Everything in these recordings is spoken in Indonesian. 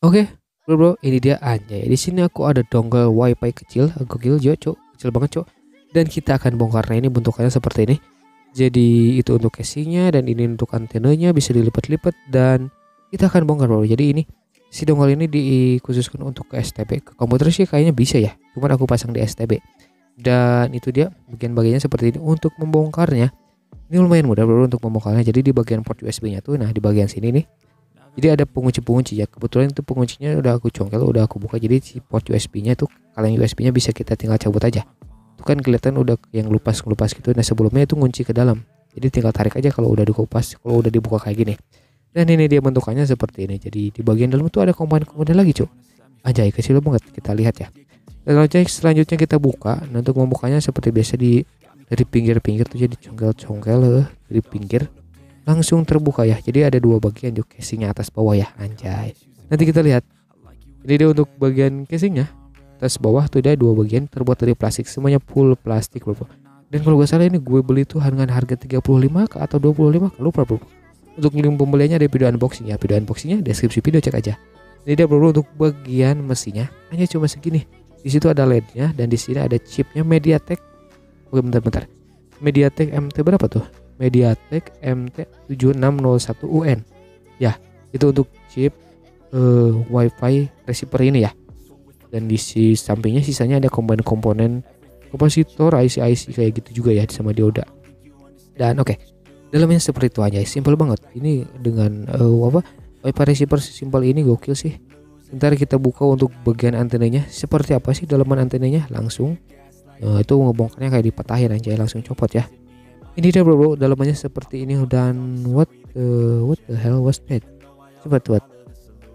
Oke, bro, ini dia anjay. Di sini aku ada dongle wifi kecil, gokil jo, cok, kecil banget cok. Dan kita akan bongkarnya, ini bentukannya seperti ini. Jadi itu untuk casingnya dan ini untuk antenanya bisa dilipat-lipat dan kita akan bongkar bro. Jadi ini si dongle ini dikhususkan untuk ke STB, ke komputer sih kayaknya bisa ya. Cuman aku pasang di STB. Dan itu dia bagian-bagiannya seperti ini. Untuk membongkarnya ini lumayan mudah bro untuk membongkarnya. Jadi di bagian port USB-nya tuh, nah di bagian sini nih. Jadi ada pengunci-pengunci ya. Kebetulan itu penguncinya udah aku congkel, udah aku buka. Jadi si port USB-nya tuh, kaleng USB-nya bisa kita tinggal cabut aja. Itu kan kelihatan udah yang lupas-lupas gitu. Nah sebelumnya itu ngunci ke dalam. Jadi tinggal tarik aja kalau udah dikupas, kalau udah dibuka kayak gini. Dan ini dia bentukannya seperti ini. Jadi di bagian dalam tuh ada komponen-komponen lagi cuy. Anjay kecil banget, kita lihat ya. Dan selanjutnya kita buka. Nah untuk membukanya seperti biasa dari pinggir-pinggir tuh jadi congkel-congkel dari pinggir langsung terbuka ya. Jadi ada dua bagian juga, casingnya atas bawah ya anjay. Nanti kita lihat. Jadi dia untuk bagian casingnya atas bawah tuh ada dua bagian terbuat dari plastik, semuanya full plastik bro. Dan kalau gak salah ini gue beli tuh dengan harga 35 ke atau 25 ke, lupa bro. Untuk link pembeliannya ada video unboxing ya. Video unboxingnya deskripsi video, cek aja. Ini dia bro untuk bagian mesinnya hanya cuma segini. Di situ ada LED-nya dan di sini ada chipnya MediaTek. Oke bentar. MediaTek MT berapa tuh? MediaTek MT7601UN. Ya, itu untuk chip WiFi receiver ini ya. Dan di sampingnya sisanya ada komponen-komponen kapasitor, IC-IC kayak gitu juga ya sama dioda. Dan oke, dalamnya seperti itu aja, simple banget. Ini dengan WiFi receiver simpel ini gokil sih. Ntar kita buka untuk bagian antenanya. Seperti apa sih dalaman antenanya? Langsung itu ngebongkarnya kayak dipatahin aja, langsung copot ya. Ini dia bro, dalamannya seperti ini. Dan what the hell was that? Coba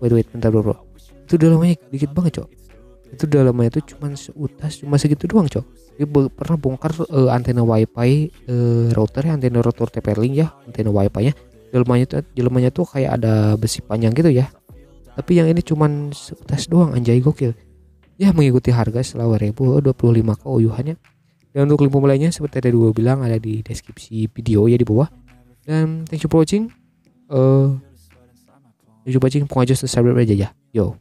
wait bentar bro. Itu dalamannya dikit banget cok. Itu dalamannya tuh cuman seutas, cuma segitu doang cok. Dia pernah bongkar antena wifi router ya, antena router TP-Link ya, antena wifi nya. Dalamannya tuh kayak ada besi panjang gitu ya. Tapi yang ini cuman seutas doang anjay gokil. Ya mengikuti harga setelah 25 ke uyuhannya. Dan untuk link pembeliannya seperti ada dua bilang ada di deskripsi video ya di bawah. Dan thank you for watching. Thank you for watching. Pokoknya just subscribe aja ya. Yo.